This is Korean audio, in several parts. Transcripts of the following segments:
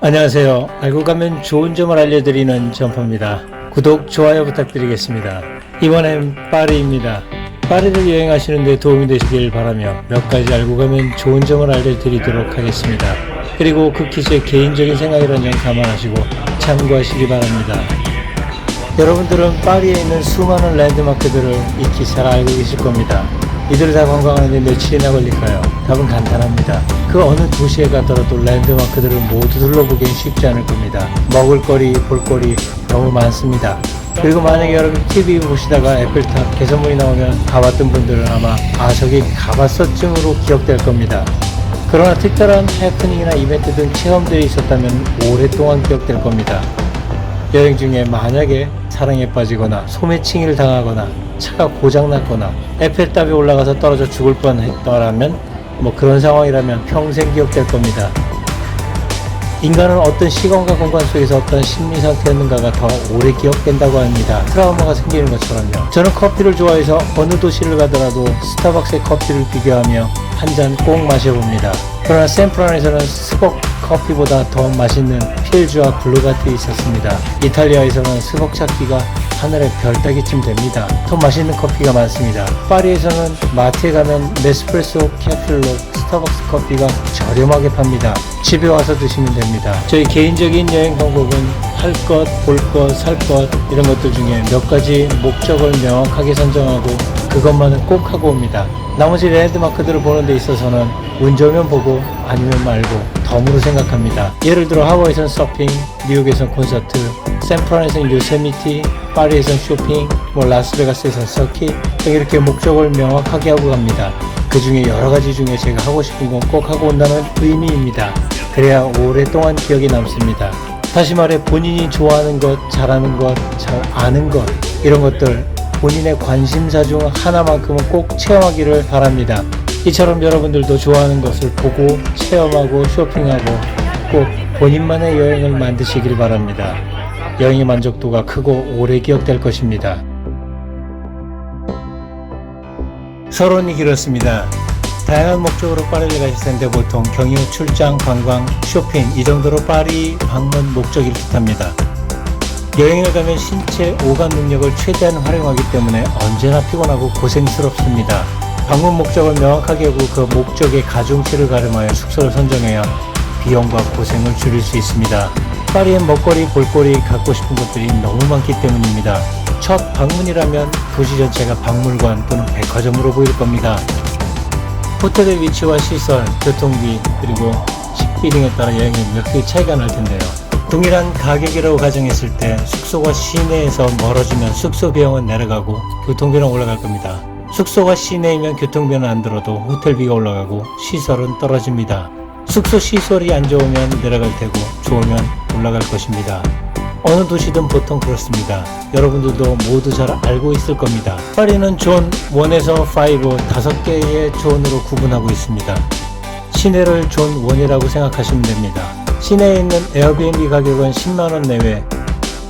안녕하세요. 알고 가면 좋은 점을 알려드리는 점퍼입니다. 구독, 좋아요 부탁드리겠습니다. 이번엔 파리입니다. 파리를 여행하시는 데 도움이 되시길 바라며 몇 가지 알고 가면 좋은 점을 알려드리도록 하겠습니다. 그리고 극히 제 개인적인 생각이라는 점 감안하시고 참고하시기 바랍니다. 여러분들은 파리에 있는 수많은 랜드마크들을 익히 잘 알고 계실 겁니다. 이들을 다 관광하는데 며칠이나 걸릴까요? 답은 간단합니다. 그 어느 도시에 가더라도 랜드마크들을 모두 둘러보기엔 쉽지 않을 겁니다. 먹을거리, 볼거리 너무 많습니다. 그리고 만약에 여러분 TV 보시다가 에펠탑 개선문이 나오면 가봤던 분들은 아마 저기 가봤었쯤으로 기억될 겁니다. 그러나 특별한 해프닝이나 이벤트 등 체험들이 있었다면 오랫동안 기억될 겁니다. 여행 중에 만약에 사랑에 빠지거나 소매치기를 당하거나 차가 고장났거나 에펠탑에 올라가서 떨어져 죽을 뻔했더라면 그런 상황이라면 평생 기억될 겁니다. 인간은 어떤 시간과 공간 속에서 어떤 심리 상태였는가가 더 오래 기억된다고 합니다. 트라우마가 생기는 것처럼요. 저는 커피를 좋아해서 어느 도시를 가더라도 스타벅스의 커피를 비교하며 한 잔 꼭 마셔봅니다. 그러나 샌프란에서는 스벅 커피보다 더 맛있는 필주와 블루가티 있었습니다. 이탈리아에서는 스벅 찾기가 하늘의 별 따기쯤 됩니다. 더 맛있는 커피가 많습니다. 파리에서는 마트에 가면 네스프레소, 캐플로, 스타벅스 커피가 저렴하게 팝니다. 집에 와서 드시면 됩니다. 저희 개인적인 여행 방법은 할 것, 볼 것, 살 것 이런 것들 중에 몇 가지 목적을 명확하게 선정하고 그것만은 꼭 하고 옵니다. 나머지 랜드마크들을 보는 데 있어서는 운 좋으면 보고 아니면 말고 덤으로 생각합니다. 예를 들어 하와이에선 서핑, 뉴욕에선 콘서트, 샌프란에선 요세미티, 파리에선 쇼핑, 라스베가스에선 서킷 이렇게 목적을 명확하게 하고 갑니다. 그 중에 여러 가지 중에 제가 하고 싶은 건 꼭 하고 온다는 의미입니다. 그래야 오랫동안 기억이 남습니다. 다시 말해 본인이 좋아하는 것, 잘하는 것, 잘 아는 것 이런 것들 본인의 관심사 중 하나만큼은 꼭 체험하기를 바랍니다. 이처럼 여러분들도 좋아하는 것을 보고 체험하고 쇼핑하고 꼭 본인만의 여행을 만드시길 바랍니다. 여행의 만족도가 크고 오래 기억될 것입니다. 서론이 길었습니다. 다양한 목적으로 파리를 가실 텐데 보통 경유, 출장, 관광, 쇼핑 이 정도로 파리 방문 목적일 듯합니다. 여행을 가면 신체 오감 능력을 최대한 활용하기 때문에 언제나 피곤하고 고생스럽습니다. 방문 목적을 명확하게 하고 그 목적의 가중치를 가름하여 숙소를 선정해야 비용과 고생을 줄일 수 있습니다. 파리엔 먹거리, 볼거리, 갖고 싶은 것들이 너무 많기 때문입니다. 첫 방문이라면 도시 전체가 박물관 또는 백화점으로 보일 겁니다. 호텔의 위치와 시설, 교통비, 그리고 식비 등에 따라 여행에 몇 개의 차이가 날 텐데요. 동일한 가격이라고 가정했을 때 숙소가 시내에서 멀어지면 숙소 비용은 내려가고 교통비는 올라갈 겁니다. 숙소가 시내이면 교통비는 안 들어도 호텔비가 올라가고 시설은 떨어집니다. 숙소 시설이 안 좋으면 내려갈 테고 좋으면 올라갈 것입니다. 어느 도시든 보통 그렇습니다. 여러분들도 모두 잘 알고 있을 겁니다. 파리는 존 1에서 5, 5개의 존으로 구분하고 있습니다. 시내를 존 1이라고 생각하시면 됩니다. 시내에 있는 에어비앤비 가격은 10만원 내외,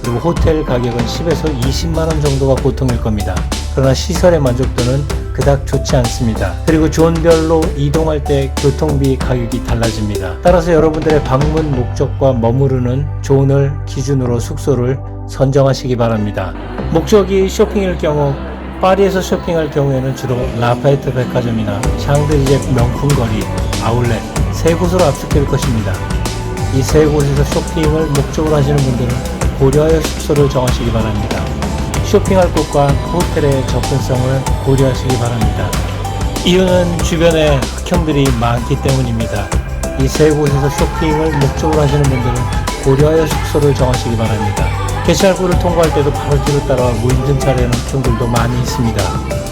그리고 호텔 가격은 10에서 20만원 정도가 보통일 겁니다. 그러나 시설의 만족도는 그닥 좋지 않습니다. 그리고 존별로 이동할 때 교통비 가격이 달라집니다. 따라서 여러분들의 방문 목적과 머무르는 존을 기준으로 숙소를 선정하시기 바랍니다. 목적이 쇼핑일 경우 파리에서 쇼핑할 경우에는 주로 라파에트 백화점이나 샹들리제 명품거리, 아울렛 세 곳으로 압축될 것입니다. 이 세 곳에서 쇼핑을 목적으로 하시는 분들은 고려하여 숙소를 정하시기 바랍니다. 쇼핑할 곳과 호텔의 접근성을 고려하시기 바랍니다. 이유는 주변에 흑형들이 많기 때문입니다. 이 세 곳에서 쇼핑을 목적으로 하시는 분들은 고려하여 숙소를 정하시기 바랍니다. 개찰구를 통과할 때도 바로 뒤로 따라와 무인등 차량의 흑형들도 많이 있습니다.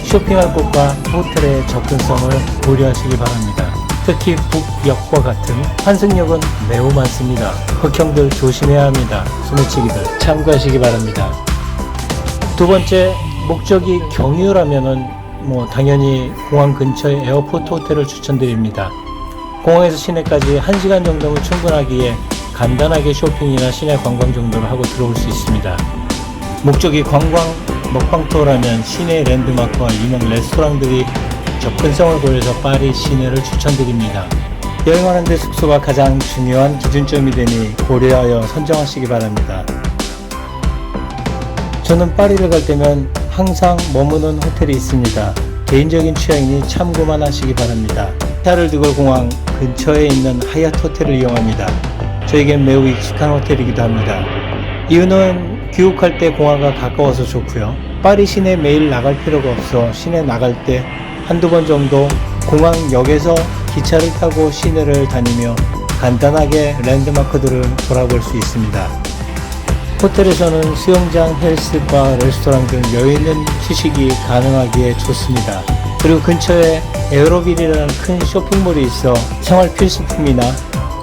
쇼핑할 곳과 호텔의 접근성을 고려하시기 바랍니다. 특히 북역과 같은 환승역은 매우 많습니다. 흑형들 조심해야 합니다. 소매치기들 참고하시기 바랍니다. 두 번째, 목적이 경유라면은 당연히 공항 근처의 에어포트 호텔을 추천드립니다. 공항에서 시내까지 1시간 정도면 충분하기에 간단하게 쇼핑이나 시내 관광 정도를 하고 들어올 수 있습니다. 목적이 관광 먹방 투어라면 시내 랜드마크와 유명 레스토랑들이 접근성을 고려해서 파리 시내를 추천드립니다. 여행하는데 숙소가 가장 중요한 기준점이 되니 고려하여 선정하시기 바랍니다. 저는 파리를 갈 때면 항상 머무는 호텔이 있습니다. 개인적인 취향이니 참고만 하시기 바랍니다. 샤를 드골 공항 근처에 있는 하얏트 호텔을 이용합니다. 저에겐 매우 익숙한 호텔이기도 합니다. 이유는 귀국할 때 공항과 가까워서 좋고요. 파리 시내 매일 나갈 필요가 없어 시내 나갈 때 한두 번 정도 공항역에서 기차를 타고 시내를 다니며 간단하게 랜드마크들을 돌아볼 수 있습니다. 호텔에서는 수영장, 헬스바, 레스토랑 등 여유있는 휴식이 가능하기에 좋습니다. 그리고 근처에 에어로빌이라는 큰 쇼핑몰이 있어 생활 필수품이나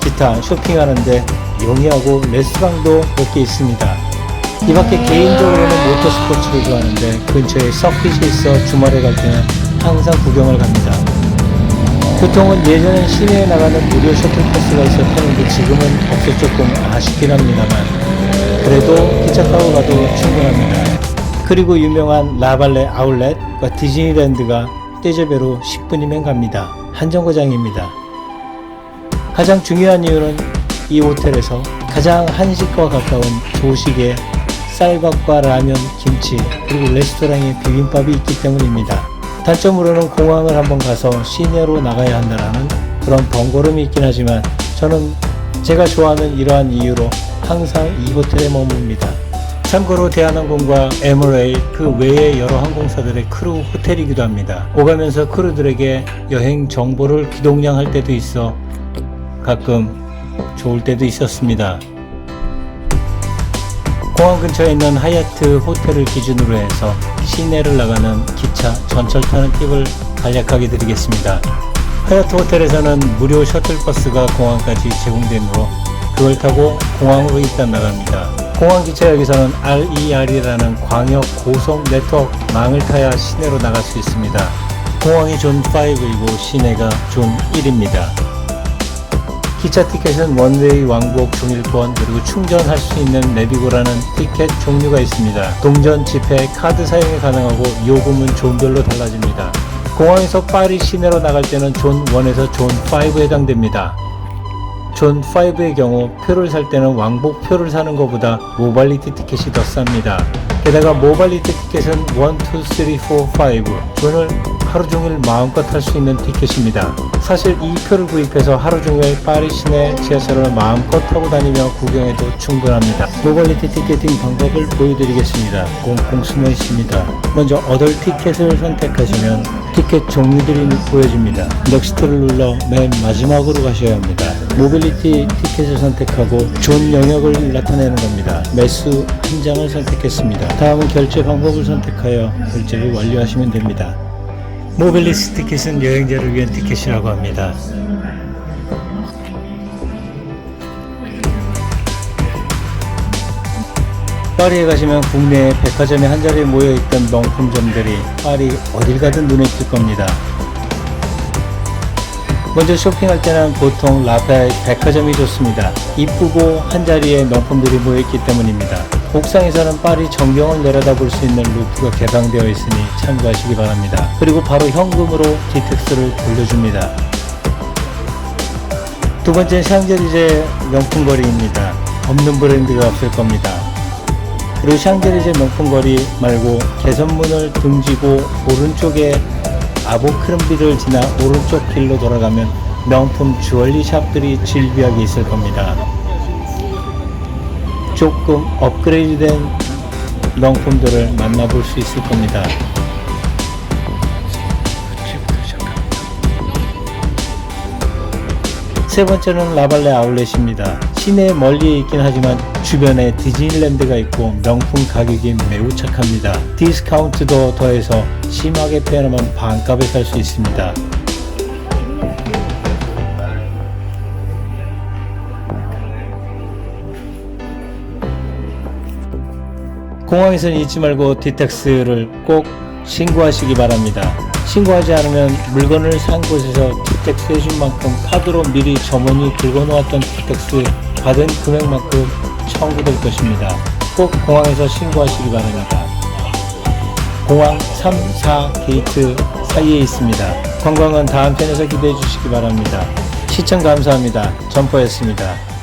기타 쇼핑하는데 용이하고 레스토랑도 몇 개 있습니다. 이 밖에 개인적으로는 모터스포츠를 좋아하는데 근처에 서킷이 있어 주말에 갈 때는 항상 구경을 갑니다. 교통은 예전엔 시내에 나가는 무료 셔틀버스가 있었다는데 지금은 없어 조금 아쉽긴 합니다만 그래도 기차 타고 가도 충분합니다. 그리고 유명한 라발레 아울렛과 디즈니랜드가 떼저배로 10분이면 갑니다. 한정거장입니다. 가장 중요한 이유는 이 호텔에서 가장 한식과 가까운 조식에 쌀밥과 라면, 김치, 그리고 레스토랑에 비빔밥이 있기 때문입니다. 단점으로는 공항을 한번 가서 시내로 나가야 한다는 그런 번거로움이 있긴 하지만 저는 제가 좋아하는 이러한 이유로 항상 이 호텔에 머뭅니다. 참고로 대한항공과 에미레이 그 외의 여러 항공사들의 크루 호텔이기도 합니다. 오가면서 크루들에게 여행 정보를 기동량할 때도 있어 가끔 좋을 때도 있었습니다. 공항 근처에 있는 하얏트 호텔을 기준으로 해서 시내를 나가는 기차, 전철 타는 팁을 간략하게 드리겠습니다. 하얏트 호텔에서는 무료 셔틀버스가 공항까지 제공되므로 그걸 타고 공항으로 일단 나갑니다. 공항 기차역에서는 RER이라는 광역 고속 네트워크 망을 타야 시내로 나갈 수 있습니다. 공항이 존 5이고 시내가 존 1입니다. 기차 티켓은 원웨이, 왕복, 종일권, 그리고 충전할 수 있는 내비고라는 티켓 종류가 있습니다. 동전, 지폐, 카드 사용이 가능하고 요금은 존별로 달라집니다. 공항에서 파리 시내로 나갈 때는 존 1에서 존 5에 해당됩니다. 존 5의 경우 표를 살 때는 왕복표를 사는 것보다 모빌리티 티켓이 더 쌉니다. 게다가 모빌리티 티켓은 1, 2, 3, 4, 5 존을 하루 종일 마음껏 탈 수 있는 티켓입니다. 사실 이 표를 구입해서 하루 종일 파리 시내 지하철을 마음껏 타고 다니며 구경해도 충분합니다. 모빌리티 티켓팅 방법을 보여드리겠습니다. 공공 숨어 있습니다. 먼저 어덜 티켓을 선택하시면 티켓 종류들이 보여집니다. 넥스트를 눌러 맨 마지막으로 가셔야 합니다. 모빌리티 티켓을 선택하고 존 영역을 나타내는 겁니다. 매수 한 장을 선택했습니다. 다음은 결제 방법을 선택하여 결제를 완료하시면 됩니다. 모빌리티 티켓은 여행자를 위한 티켓이라고 합니다. 파리에 가시면 국내 백화점에 한자리에 모여있던 명품점들이 파리 어딜 가든 눈에 띌 겁니다. 먼저 쇼핑할 때는 보통 라파엘 백화점이 좋습니다. 이쁘고 한자리에 명품들이 모여있기 때문입니다. 옥상에서는 파리 전경을 내려다볼 수 있는 루프가 개방되어 있으니 참고하시기 바랍니다. 그리고 바로 현금으로 디텍스를 돌려줍니다. 두 번째는 샹젤리제 명품거리입니다. 없는 브랜드가 없을 겁니다. 그리고 샹젤리제 명품거리 말고 개선문을 등지고 오른쪽에 아보크름비를 지나 오른쪽 길로 돌아가면 명품 주얼리 샵들이 질비하게 있을 겁니다. 조금 업그레이드된 명품들을 만나볼 수 있을 겁니다. 세 번째는 라발레 아울렛입니다. 시내에 멀리 있긴 하지만 주변에 디즈니랜드가 있고 명품 가격이 매우 착합니다. 디스카운트도 더해서 심하게 표현하면 반값에 살 수 있습니다. 공항에서는 잊지 말고 디텍스를 꼭 신고하시기 바랍니다. 신고하지 않으면 물건을 산 곳에서 디텍스 해준 만큼 카드로 미리 점원이 긁어놓았던 디텍스 받은 금액만큼 청구될 것입니다. 꼭 공항에서 신고하시기 바랍니다. 공항 3, 4 게이트 사이에 있습니다. 관광은 다음 편에서 기대해 주시기 바랍니다. 시청 감사합니다. 점포였습니다.